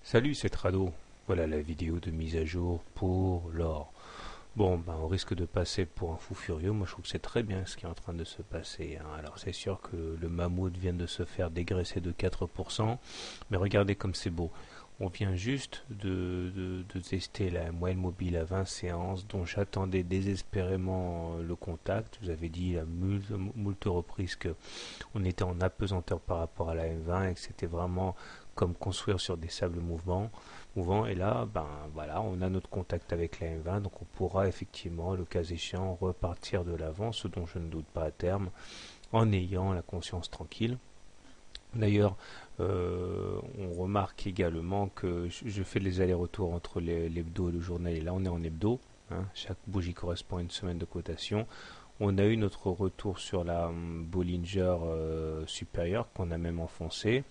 Salut, c'est Trado. Voilà la vidéo de mise à jour pour l'or. Bon, ben, on risque de passer pour un fou furieux. Moi, je trouve que c'est très bien ce qui est en train de se passer, hein. Alors, c'est sûr que le mammouth vient de se faire dégraisser de 4%, mais regardez comme c'est beau. On vient juste de tester la moyenne mobile à 20 séances, dont j'attendais désespérément le contact. Je vous avais dit à moult reprises que on était en apesanteur par rapport à la M20 et que c'était vraiment comme construire sur des sables mouvants. Et là, ben voilà, on a notre contact avec la M20, donc on pourra effectivement, le cas échéant, repartir de l'avant, ce dont je ne doute pas à terme, en ayant la conscience tranquille. D'ailleurs, on remarque également que je fais les allers-retours entre l'hebdo et le journal, et là on est en hebdo, hein, chaque bougie correspond à une semaine de cotation. On a eu notre retour sur la Bollinger supérieure qu'on a même enfoncé.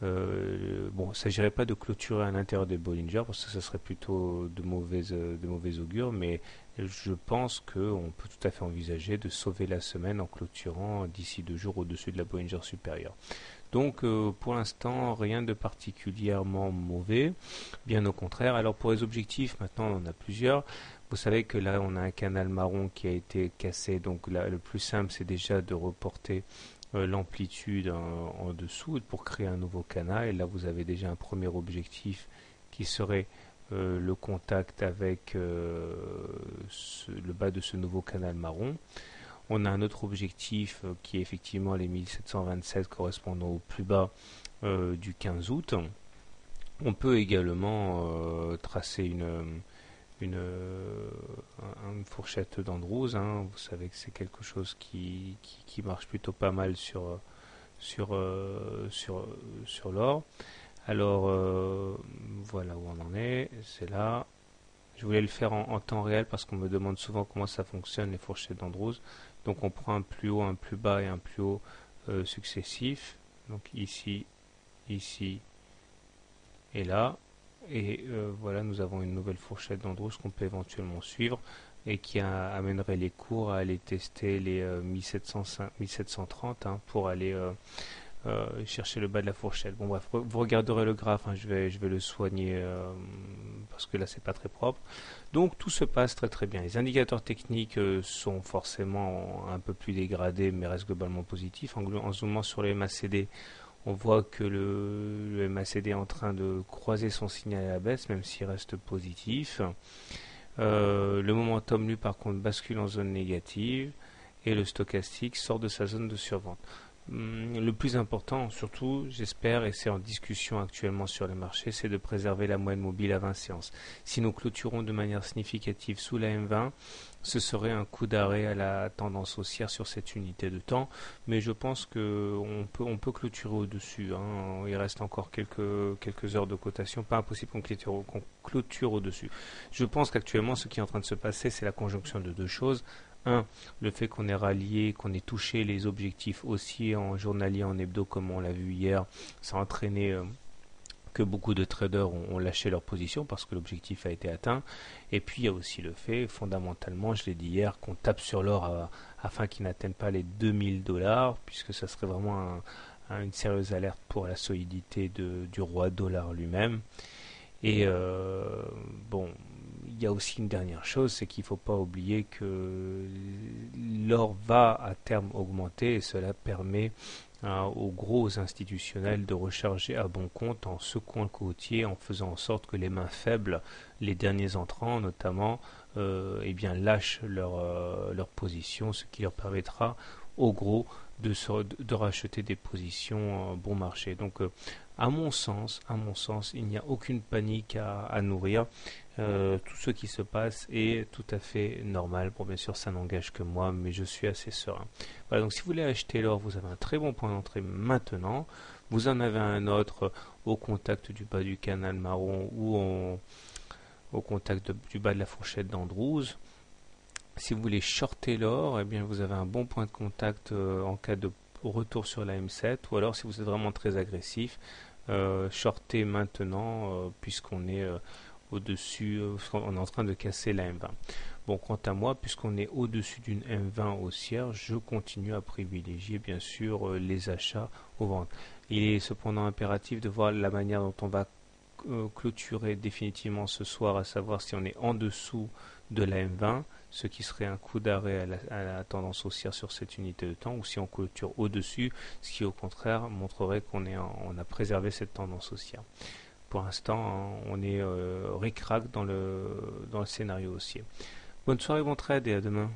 Bon, il ne s'agirait pas de clôturer à l'intérieur des Bollinger parce que ce serait plutôt de mauvais augure, mais je pense qu'on peut tout à fait envisager de sauver la semaine en clôturant d'ici 2 jours au-dessus de la Bollinger supérieure. Donc pour l'instant, rien de particulièrement mauvais, bien au contraire. Alors pour les objectifs, maintenant on en a plusieurs. Vous savez que là on a un canal marron qui a été cassé, donc là, le plus simple c'est déjà de reporter l'amplitude en dessous pour créer un nouveau canal. Et là vous avez déjà un premier objectif qui serait le contact avec le bas de ce nouveau canal marron. On a un autre objectif qui est effectivement les 1727 correspondant au plus bas du 15 août. On peut également tracer une fourchette d'Andrews, hein. Vous savez que c'est quelque chose qui marche plutôt pas mal sur, sur l'or. Alors voilà où on en est, c'est là. Je voulais le faire en temps réel parce qu'on me demande souvent comment ça fonctionne les fourchettes d'Andrews. Donc on prend un plus haut, un plus bas et un plus haut successif. Donc ici, ici et là. Et voilà, nous avons une nouvelle fourchette d'Andrews qu'on peut éventuellement suivre et qui amènerait les cours à aller tester les 1730, hein, pour aller chercher le bas de la fourchette. Bon bref, vous regarderez le graphe, hein, je vais le soigner parce que là c'est pas très propre. Donc tout se passe très très bien. Les indicateurs techniques sont forcément un peu plus dégradés mais restent globalement positifs. En zoomant sur les MACD, on voit que le MACD est en train de croiser son signal à la baisse, même s'il reste positif. Le momentum, lui, par contre, bascule en zone négative et le stochastique sort de sa zone de survente. Le plus important, surtout, j'espère, et c'est en discussion actuellement sur les marchés, c'est de préserver la moyenne mobile à 20 séances. Si nous clôturons de manière significative sous la M20, ce serait un coup d'arrêt à la tendance haussière sur cette unité de temps, mais je pense qu'on peut clôturer au-dessus, hein. Il reste encore quelques heures de cotation, pas impossible qu'on clôture au-dessus. Je pense qu'actuellement, ce qui est en train de se passer, c'est la conjonction de deux choses. Un, le fait qu'on ait rallié, qu'on ait touché les objectifs haussiers en journalier, en hebdo, comme on l'a vu hier, ça a entraîné que beaucoup de traders ont lâché leur position parce que l'objectif a été atteint. Et puis il y a aussi le fait, fondamentalement, je l'ai dit hier, qu'on tape sur l'or afin qu'il n'atteigne pas les 2000 $, puisque ça serait vraiment une sérieuse alerte pour la solidité du roi dollar lui-même. Et bon, il y a aussi une dernière chose, c'est qu'il ne faut pas oublier que l'or va à terme augmenter et cela permet aux gros institutionnels de recharger à bon compte en secouant le courtier, en faisant en sorte que les mains faibles, les derniers entrants notamment, eh bien lâchent leur position, ce qui leur permettra aux gros de racheter des positions bon marché. Donc à mon sens, il n'y a aucune panique à nourrir. Tout ce qui se passe est tout à fait normal. Bon, bien sûr, ça n'engage que moi, mais je suis assez serein. Voilà, donc si vous voulez acheter l'or, vous avez un très bon point d'entrée maintenant. Vous en avez un autre au contact du bas du canal marron ou au contact du bas de la fourchette d'Andrews. Si vous voulez shorter l'or, eh bien vous avez un bon point de contact en cas de retour sur la M7, ou alors si vous êtes vraiment très agressif, shorter maintenant puisqu'on est au-dessus, on est en train de casser la M20. Bon, quant à moi, puisqu'on est au-dessus d'une M20 haussière, je continue à privilégier bien sûr les achats aux ventes. Il est cependant impératif de voir la manière dont on va clôturer définitivement ce soir, à savoir si on est en dessous de la M20, ce qui serait un coup d'arrêt à la tendance haussière sur cette unité de temps, ou si on clôture au-dessus, ce qui au contraire montrerait on a préservé cette tendance haussière. Pour l'instant, on est ric-rac dans le scénario haussier. Bonne soirée, bon trade et à demain.